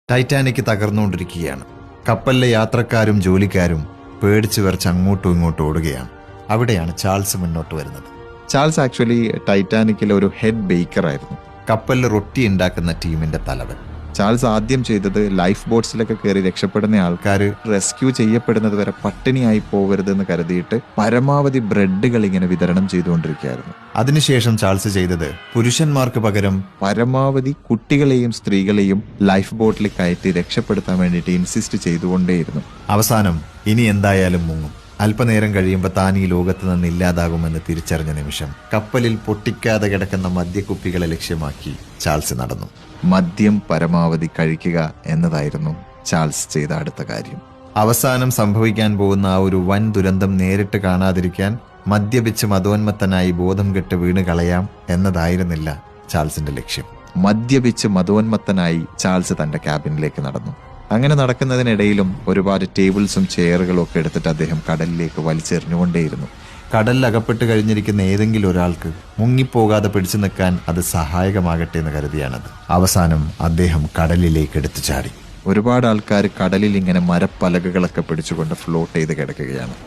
Titanic തകർന്നുകൊണ്ടിരിക്കുകയാണ്. കപ്പലിലെ യാത്രക്കാരും ജോലിക്കാരും പേടിച്ചു വിറച്ച് അങ്ങോട്ടും ഇങ്ങോട്ടും ഓടുകയാണ്. അവിടെയാണ് ചാൾസ് മുന്നോട്ട് വരുന്നത്. ചാൾസ് ആക്ച്വലി ടൈറ്റാനിക്കിലെ ഒരു ഹെഡ് ബേക്കർ ആയിരുന്നു. കപ്പലിൽ റൊട്ടി ഉണ്ടാക്കുന്ന ടീമിന്റെ തലവൻ. ചാൾസ് ആദ്യം ചെയ്തത് ലൈഫ് ബോട്ട്സിലൊക്കെ കയറി രക്ഷപ്പെടുന്ന ആൾക്കാർ റെസ്ക്യൂ ചെയ്യപ്പെടുന്നത് വരെ പട്ടിണിയായി പോകരുതെന്ന് കരുതിയിട്ട് പരമാവധി ബ്രെഡുകൾ ഇങ്ങനെ വിതരണം ചെയ്തുകൊണ്ടിരിക്കുകയായിരുന്നു. അതിനുശേഷം ചാൾസ് ചെയ്തത് പുരുഷന്മാർക്ക് പകരം പരമാവധി കുട്ടികളെയും സ്ത്രീകളെയും ലൈഫ് ബോട്ടിൽ കയറ്റി രക്ഷപ്പെടുത്താൻ വേണ്ടിയിട്ട് ഇൻസിസ്റ്റ് ചെയ്തുകൊണ്ടേയിരുന്നു. അവസാനം ഇനി എന്തായാലും മുങ്ങും, അല്പനേരം കഴിയുമ്പോൾ താൻ ഈ ലോകത്ത് നിന്ന് ഇല്ലാതാകുമെന്ന് തിരിച്ചറിഞ്ഞ നിമിഷം കപ്പലിൽ പൊട്ടിക്കാതെ കിടക്കുന്ന മദ്യക്കുപ്പികളെ ലക്ഷ്യമാക്കി ചാൾസ് നടന്നു. മദ്യം പരമാവധി കഴിക്കുക എന്നതായിരുന്നു ചാൾസ് ചെയ്ത അടുത്ത കാര്യം. അവസാനം സംഭവിക്കാൻ പോകുന്ന ആ ഒരു വൻ ദുരന്തം നേരിട്ട് കാണാതിരിക്കാൻ മദ്യപിച്ച് മതോന്മത്തനായി ബോധം കെട്ട് വീണ് കളയാം എന്നതായിരുന്നില്ല ചാൾസിന്റെ ലക്ഷ്യം. മദ്യപിച്ച് മതോന്മത്തനായി ചാൾസ് തന്റെ ക്യാബിനിലേക്ക് നടന്നു. അങ്ങനെ നടക്കുന്നതിനിടയിലും ഒരുപാട് ടേബിൾസും ചെയറുകളും ഒക്കെ എടുത്തിട്ട് അദ്ദേഹം കടലിലേക്ക് വലിച്ചെറിഞ്ഞുകൊണ്ടേയിരുന്നു. കടലിൽ അകപ്പെട്ട് കഴിഞ്ഞിരിക്കുന്ന ഏതെങ്കിലും ഒരാൾക്ക് മുങ്ങിപ്പോകാതെ പിടിച്ചു നിൽക്കാൻ അത് സഹായകമാകട്ടെ എന്ന് കരുതിയാണത്. അവസാനം അദ്ദേഹം കടലിലേക്ക് എടുത്തു ചാടി. ഒരുപാട് ആൾക്കാർ കടലിൽ ഇങ്ങനെ മരപ്പലകകളൊക്കെ പിടിച്ചുകൊണ്ട് ഫ്ലോട്ട് ചെയ്ത് കിടക്കുകയാണ്.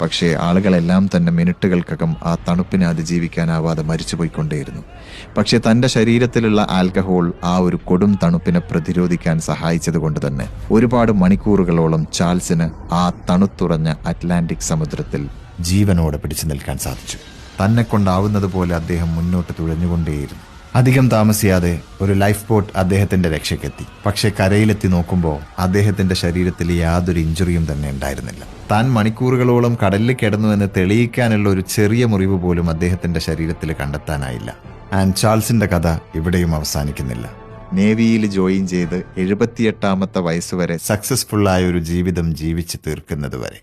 പക്ഷേ ആളുകളെല്ലാം തന്നെ മിനിറ്റുകൾക്കകം ആ തണുപ്പിനെ അതിജീവിക്കാനാവാതെ മരിച്ചുപോയിക്കൊണ്ടേയിരുന്നു. പക്ഷെ തൻ്റെ ശരീരത്തിലുള്ള ആൽക്കഹോൾ ആ ഒരു കൊടും തണുപ്പിനെ പ്രതിരോധിക്കാൻ സഹായിച്ചത് കൊണ്ട് തന്നെ ഒരുപാട് മണിക്കൂറുകളോളം ചാൾസിന് ആ തണുത്തുറഞ്ഞ അറ്റ്ലാന്റിക് സമുദ്രത്തിൽ ജീവനോടെ പിടിച്ചു നിൽക്കാൻ സാധിച്ചു. തന്നെ കൊണ്ടാവുന്നത് പോലെ അദ്ദേഹം മുന്നോട്ട് തുഴഞ്ഞുകൊണ്ടേയിരുന്നു. അധികം താമസിയാതെ ഒരു ലൈഫ് ബോട്ട് അദ്ദേഹത്തിന്റെ രക്ഷയ്ക്കെത്തി. പക്ഷെ കരയിലെത്തി നോക്കുമ്പോൾ അദ്ദേഹത്തിന്റെ ശരീരത്തിൽ യാതൊരു ഇഞ്ചുറിയും തന്നെ ഉണ്ടായിരുന്നില്ല. താൻ മണിക്കൂറുകളോളം കടലിൽ കിടന്നുവെന്ന് തെളിയിക്കാനുള്ള ഒരു ചെറിയ മുറിവ് പോലും അദ്ദേഹത്തിന്റെ ശരീരത്തിൽ കണ്ടെത്താനായില്ല. ആൻഡ് ചാൾസിന്റെ കഥ ഇവിടെയും അവസാനിക്കുന്നില്ല. നേവിയിൽ ജോയിൻ ചെയ്ത് 78-ാമത്തെ വയസ്സുവരെ സക്സസ്ഫുള്ളായ ഒരു ജീവിതം ജീവിച്ച് തീർക്കുന്നത് വരെ.